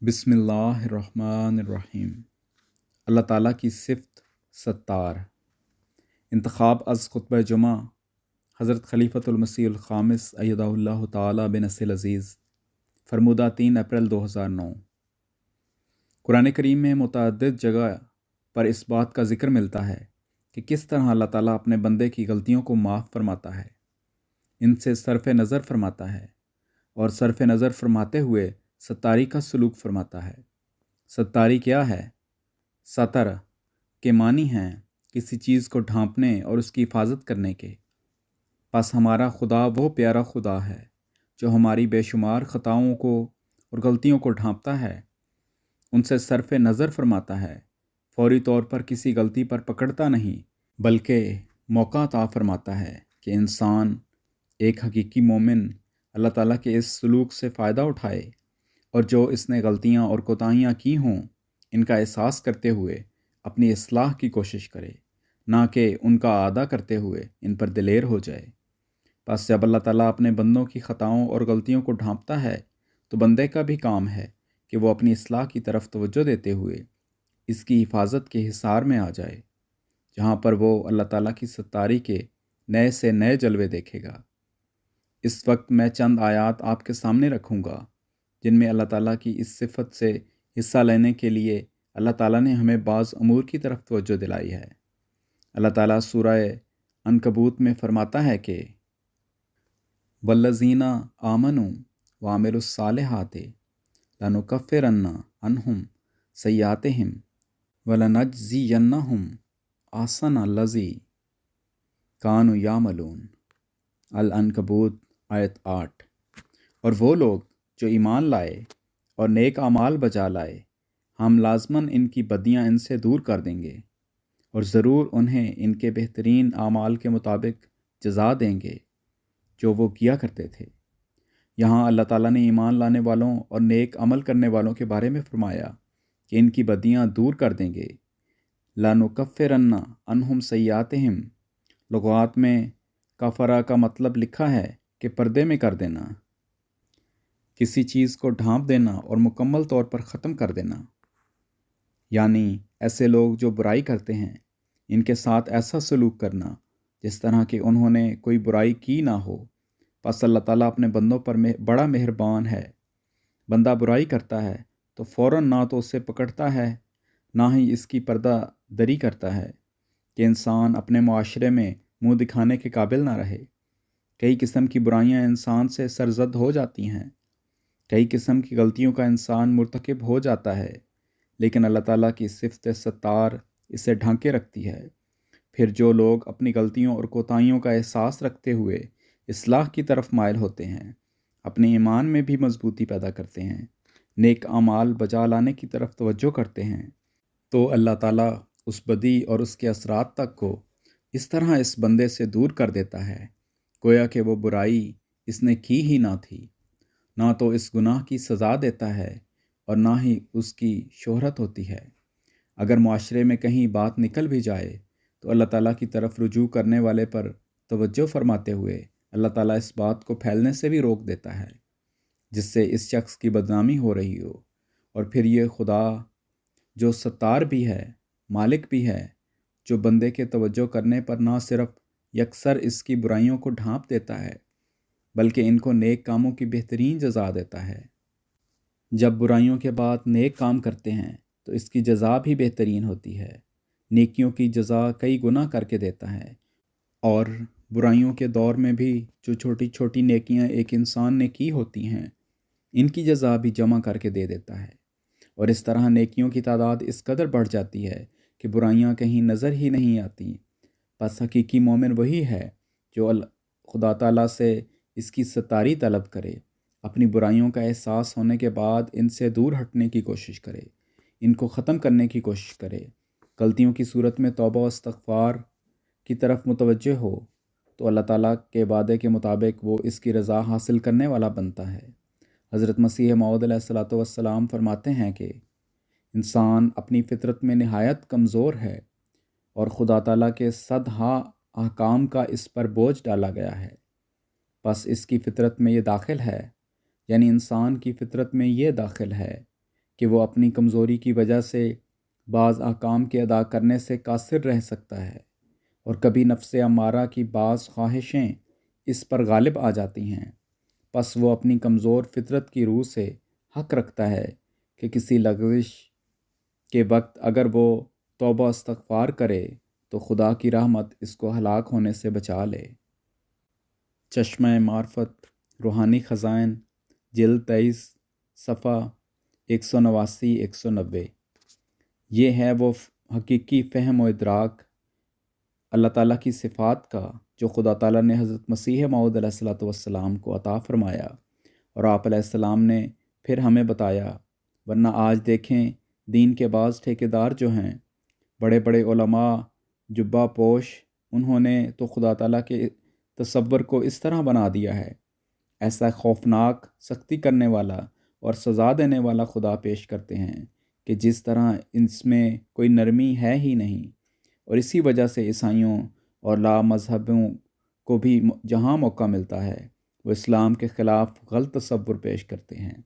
بسم اللہ الرحمن الرحیم۔ اللہ تعالیٰ کی صفت ستار۔ انتخاب از خطبہ جمعہ حضرت خلیفۃ المسیح الخامس ایدہ اللہ تعالیٰ بنصر عزیز، فرمودہ 3 اپریل 2009۔ قرآن کریم میں متعدد جگہ پر اس بات کا ذکر ملتا ہے کہ کس طرح اللہ تعالیٰ اپنے بندے کی غلطیوں کو معاف فرماتا ہے، ان سے صرف نظر فرماتا ہے، اور صرف نظر فرماتے ہوئے ستاری کا سلوک فرماتا ہے۔ ستاری کیا ہے؟ ستر کے معنی ہیں کسی چیز کو ڈھانپنے اور اس کی حفاظت کرنے کے۔ پس ہمارا خدا وہ پیارا خدا ہے جو ہماری بے شمار خطاؤں کو اور غلطیوں کو ڈھانپتا ہے، ان سے صرف نظر فرماتا ہے، فوری طور پر کسی غلطی پر پکڑتا نہیں، بلکہ موقع عطا فرماتا ہے کہ انسان، ایک حقیقی مومن، اللہ تعالیٰ کے اس سلوک سے فائدہ اٹھائے، اور جو اس نے غلطیاں اور کوتاہیاں کی ہوں ان کا احساس کرتے ہوئے اپنی اصلاح کی کوشش کرے، نہ کہ ان کا اعادہ کرتے ہوئے ان پر دلیر ہو جائے۔ پس جب اللہ تعالیٰ اپنے بندوں کی خطاؤں اور غلطیوں کو ڈھانپتا ہے تو بندے کا بھی کام ہے کہ وہ اپنی اصلاح کی طرف توجہ دیتے ہوئے اس کی حفاظت کے حصار میں آ جائے، جہاں پر وہ اللہ تعالیٰ کی ستاری کے نئے سے نئے جلوے دیکھے گا۔ اس وقت میں چند آیات آپ کے سامنے رکھوں گا جن میں اللہ تعالیٰ کی اس صفت سے حصہ لینے کے لیے اللہ تعالیٰ نے ہمیں بعض امور کی طرف توجہ دلائی ہے۔ اللہ تعالیٰ سورہ عنکبوت میں فرماتا ہے کہ وَالَّذِينَ آمَنُوا وَعَمِلُوا الصَّالِحَاتِ لَنُكَفِّرَنَّ عَنْهُمْ سَيِّئَاتِهِمْ وَلَنَجْزِيَنَّهُمْ أَحْسَنَ الَّذِي كَانُوا يَعْمَلُونَ۔ العنکبوت آیت 8۔ اور وہ لوگ جو ایمان لائے اور نیک اعمال بجا لائے، ہم لازماً ان کی بدیاں ان سے دور کر دیں گے، اور ضرور انہیں ان کے بہترین اعمال کے مطابق جزا دیں گے جو وہ کیا کرتے تھے۔ یہاں اللہ تعالیٰ نے ایمان لانے والوں اور نیک عمل کرنے والوں کے بارے میں فرمایا کہ ان کی بدیاں دور کر دیں گے۔ لَنُكَفِّرَنَّ عَنْهُمْ سَيِّئَاتِهِمْ، لغات میں کفرہ کا مطلب لکھا ہے کہ پردے میں کر دینا، کسی چیز کو ڈھانپ دینا اور مکمل طور پر ختم کر دینا، یعنی ایسے لوگ جو برائی کرتے ہیں ان کے ساتھ ایسا سلوک کرنا جس طرح کہ انہوں نے کوئی برائی کی نہ ہو۔ پس اللہ تعالیٰ اپنے بندوں پر بڑا مہربان ہے۔ بندہ برائی کرتا ہے تو فوراً نہ تو اسے پکڑتا ہے، نہ ہی اس کی پردہ دری کرتا ہے کہ انسان اپنے معاشرے میں منہ دکھانے کے قابل نہ رہے۔ کئی قسم کی برائیاں انسان سے سرزد ہو جاتی ہیں، کئی قسم کی غلطیوں کا انسان مرتکب ہو جاتا ہے، لیکن اللہ تعالیٰ کی صفت ستار اسے ڈھانکے رکھتی ہے۔ پھر جو لوگ اپنی غلطیوں اور کوتاہیوں کا احساس رکھتے ہوئے اصلاح کی طرف مائل ہوتے ہیں، اپنے ایمان میں بھی مضبوطی پیدا کرتے ہیں، نیک اعمال بجا لانے کی طرف توجہ کرتے ہیں، تو اللہ تعالیٰ اس بدی اور اس کے اثرات تک کو اس طرح اس بندے سے دور کر دیتا ہے گویا کہ وہ برائی اس نے کی ہی نہ تھی۔ نہ تو اس گناہ کی سزا دیتا ہے اور نہ ہی اس کی شہرت ہوتی ہے۔ اگر معاشرے میں کہیں بات نکل بھی جائے تو اللہ تعالیٰ کی طرف رجوع کرنے والے پر توجہ فرماتے ہوئے اللہ تعالیٰ اس بات کو پھیلنے سے بھی روک دیتا ہے جس سے اس شخص کی بدنامی ہو رہی ہو۔ اور پھر یہ خدا جو ستار بھی ہے، مالک بھی ہے، جو بندے کے توجہ کرنے پر نہ صرف یکسر اس کی برائیوں کو ڈھانپ دیتا ہے بلکہ ان کو نیک کاموں کی بہترین جزا دیتا ہے۔ جب برائیوں کے بعد نیک کام کرتے ہیں تو اس کی جزا بھی بہترین ہوتی ہے۔ نیکیوں کی جزا کئی گنا کر کے دیتا ہے، اور برائیوں کے دور میں بھی جو چھوٹی چھوٹی نیکیاں ایک انسان نے کی ہوتی ہیں ان کی جزا بھی جمع کر کے دے دیتا ہے، اور اس طرح نیکیوں کی تعداد اس قدر بڑھ جاتی ہے کہ برائیاں کہیں نظر ہی نہیں آتی۔ پس حقیقی مومن وہی ہے جو خدا تعالیٰ سے اس کی ستاری طلب کرے، اپنی برائیوں کا احساس ہونے کے بعد ان سے دور ہٹنے کی کوشش کرے، ان کو ختم کرنے کی کوشش کرے، غلطیوں کی صورت میں توبہ و استغفار کی طرف متوجہ ہو، تو اللہ تعالیٰ کے وعدے کے مطابق وہ اس کی رضا حاصل کرنے والا بنتا ہے۔ حضرت مسیح موعود علیہ الصلوۃ والسلام فرماتے ہیں کہ انسان اپنی فطرت میں نہایت کمزور ہے، اور خدا تعالیٰ کے 100 احکام کا اس پر بوجھ ڈالا گیا ہے۔ پس اس کی فطرت میں یہ داخل ہے، یعنی انسان کی فطرت میں یہ داخل ہے کہ وہ اپنی کمزوری کی وجہ سے بعض احکام کے ادا کرنے سے قاصر رہ سکتا ہے، اور کبھی نفس امارہ کی بعض خواہشیں اس پر غالب آ جاتی ہیں۔ پس وہ اپنی کمزور فطرت کی روح سے حق رکھتا ہے کہ کسی لغزش کے وقت اگر وہ توبہ استغفار کرے تو خدا کی رحمت اس کو ہلاک ہونے سے بچا لے۔ چشمہ معرفت، روحانی خزائن، جلد 23، صفحہ 189 190۔ یہ ہے وہ حقیقی فہم و ادراک اللہ تعالیٰ کی صفات کا جو خدا تعالیٰ نے حضرت مسیح موعود علیہ السلام کو عطا فرمایا اور آپ علیہ السلام نے پھر ہمیں بتایا۔ ورنہ آج دیکھیں دین کے بعض ٹھیکیدار جو ہیں، بڑے بڑے علماء، جبہ پوش، انہوں نے تو خدا تعالیٰ کے تصور کو اس طرح بنا دیا ہے، ایسا خوفناک، سختی کرنے والا اور سزا دینے والا خدا پیش کرتے ہیں کہ جس طرح اس میں کوئی نرمی ہے ہی نہیں۔ اور اسی وجہ سے عیسائیوں اور لا مذہبوں کو بھی جہاں موقع ملتا ہے وہ اسلام کے خلاف غلط تصور پیش کرتے ہیں،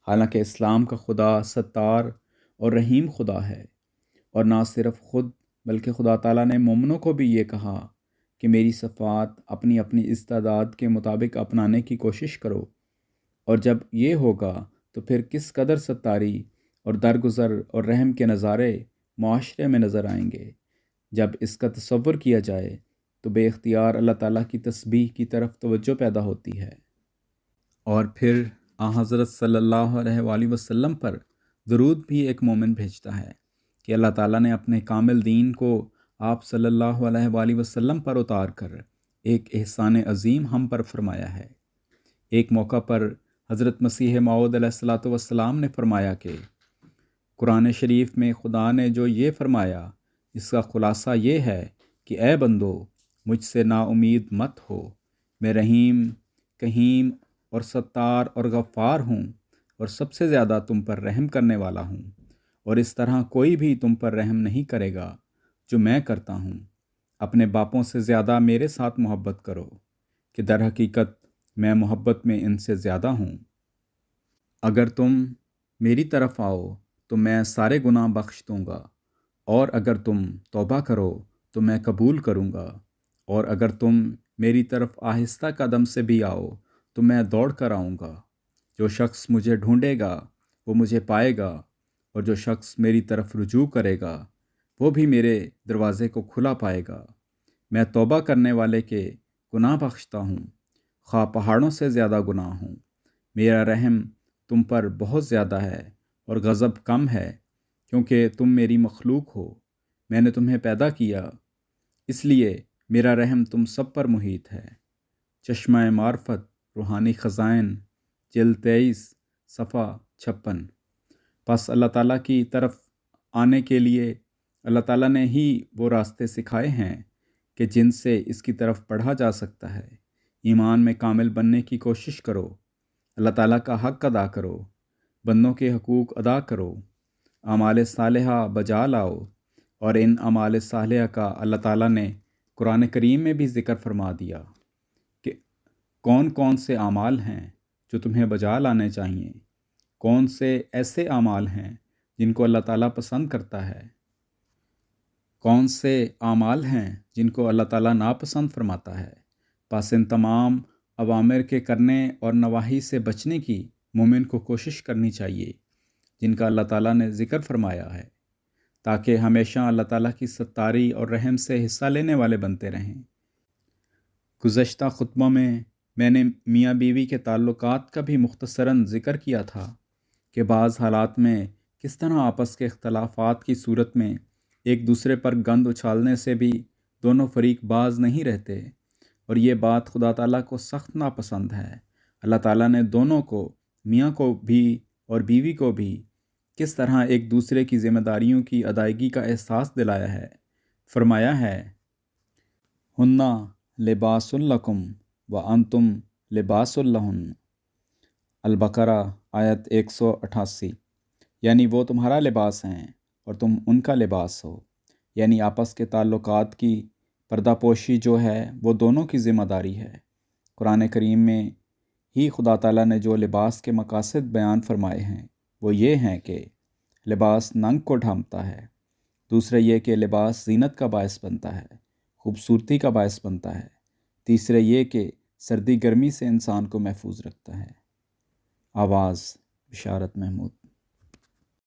حالانکہ اسلام کا خدا ستار اور رحیم خدا ہے۔ اور نہ صرف خود بلکہ خدا تعالیٰ نے مومنوں کو بھی یہ کہا کہ میری صفات اپنی اپنی استعداد کے مطابق اپنانے کی کوشش کرو، اور جب یہ ہوگا تو پھر کس قدر ستاری اور درگزر اور رحم کے نظارے معاشرے میں نظر آئیں گے۔ جب اس کا تصور کیا جائے تو بے اختیار اللہ تعالیٰ کی تسبیح کی طرف توجہ پیدا ہوتی ہے۔ اور پھر حضرت صلی اللہ علیہ وآلہ وسلم پر درود بھی ایک مومن بھیجتا ہے کہ اللہ تعالیٰ نے اپنے کامل دین کو آپ صلی اللہ علیہ وآلہ وسلم پر اتار کر ایک احسان عظیم ہم پر فرمایا ہے۔ ایک موقع پر حضرت مسیح موعود علیہ السلام نے فرمایا کہ قرآن شریف میں خدا نے جو یہ فرمایا اس کا خلاصہ یہ ہے کہ اے بندو، مجھ سے نا امید مت ہو، میں رحیم، کہیم اور ستار اور غفار ہوں، اور سب سے زیادہ تم پر رحم کرنے والا ہوں، اور اس طرح کوئی بھی تم پر رحم نہیں کرے گا جو میں کرتا ہوں۔ اپنے باپوں سے زیادہ میرے ساتھ محبت کرو کہ در حقیقت میں محبت میں ان سے زیادہ ہوں۔ اگر تم میری طرف آؤ تو میں سارے گناہ بخش دوں گا، اور اگر تم توبہ کرو تو میں قبول کروں گا، اور اگر تم میری طرف آہستہ قدم سے بھی آؤ تو میں دوڑ کر آؤں گا۔ جو شخص مجھے ڈھونڈے گا وہ مجھے پائے گا، اور جو شخص میری طرف رجوع کرے گا وہ بھی میرے دروازے کو کھلا پائے گا۔ میں توبہ کرنے والے کے گناہ بخشتا ہوں، خواہ پہاڑوں سے زیادہ گناہ ہوں۔ میرا رحم تم پر بہت زیادہ ہے اور غضب کم ہے، کیونکہ تم میری مخلوق ہو، میں نے تمہیں پیدا کیا، اس لیے میرا رحم تم سب پر محیط ہے۔ چشمہ معرفت، روحانی خزائن، جلد 23، صفحہ 56۔ پس اللہ تعالیٰ کی طرف آنے کے لیے اللہ تعالیٰ نے ہی وہ راستے سکھائے ہیں کہ جن سے اس کی طرف بڑھا جا سکتا ہے۔ ایمان میں کامل بننے کی کوشش کرو، اللہ تعالیٰ کا حق ادا کرو، بندوں کے حقوق ادا کرو، اعمال صالحہ بجا لاؤ، اور ان اعمال صالحہ کا اللہ تعالیٰ نے قرآن کریم میں بھی ذکر فرما دیا کہ کون کون سے اعمال ہیں جو تمہیں بجا لانے چاہیے، کون سے ایسے اعمال ہیں جن کو اللہ تعالیٰ پسند کرتا ہے، کون سے اعمال ہیں جن کو اللہ تعالیٰ ناپسند فرماتا ہے۔ پس ان تمام اوامر کے کرنے اور نواہی سے بچنے کی مومن کو کوشش کرنی چاہیے جن کا اللہ تعالیٰ نے ذکر فرمایا ہے، تاکہ ہمیشہ اللہ تعالیٰ کی ستاری اور رحم سے حصہ لینے والے بنتے رہیں۔ گزشتہ خطبہ میں نے میاں بیوی کے تعلقات کا بھی مختصراً ذکر کیا تھا کہ بعض حالات میں کس طرح آپس کے اختلافات کی صورت میں ایک دوسرے پر گند اچھالنے سے بھی دونوں فریق باز نہیں رہتے، اور یہ بات خدا تعالیٰ کو سخت ناپسند ہے۔ اللہ تعالیٰ نے دونوں کو، میاں کو بھی اور بیوی کو بھی، کس طرح ایک دوسرے کی ذمہ داریوں کی ادائیگی کا احساس دلایا ہے۔ فرمایا ہے، ہنّا لباس لکم وانتم لباس لہن، البقرہ آیت 188۔ یعنی وہ تمہارا لباس ہیں اور تم ان کا لباس ہو، یعنی آپس کے تعلقات کی پردہ پوشی جو ہے وہ دونوں کی ذمہ داری ہے۔ قرآن کریم میں ہی خدا تعالیٰ نے جو لباس کے مقاصد بیان فرمائے ہیں وہ یہ ہیں کہ لباس ننگ کو ڈھانپتا ہے، دوسرے یہ کہ لباس زینت کا باعث بنتا ہے، خوبصورتی کا باعث بنتا ہے، تیسرے یہ کہ سردی گرمی سے انسان کو محفوظ رکھتا ہے۔ آواز بشارت محمود۔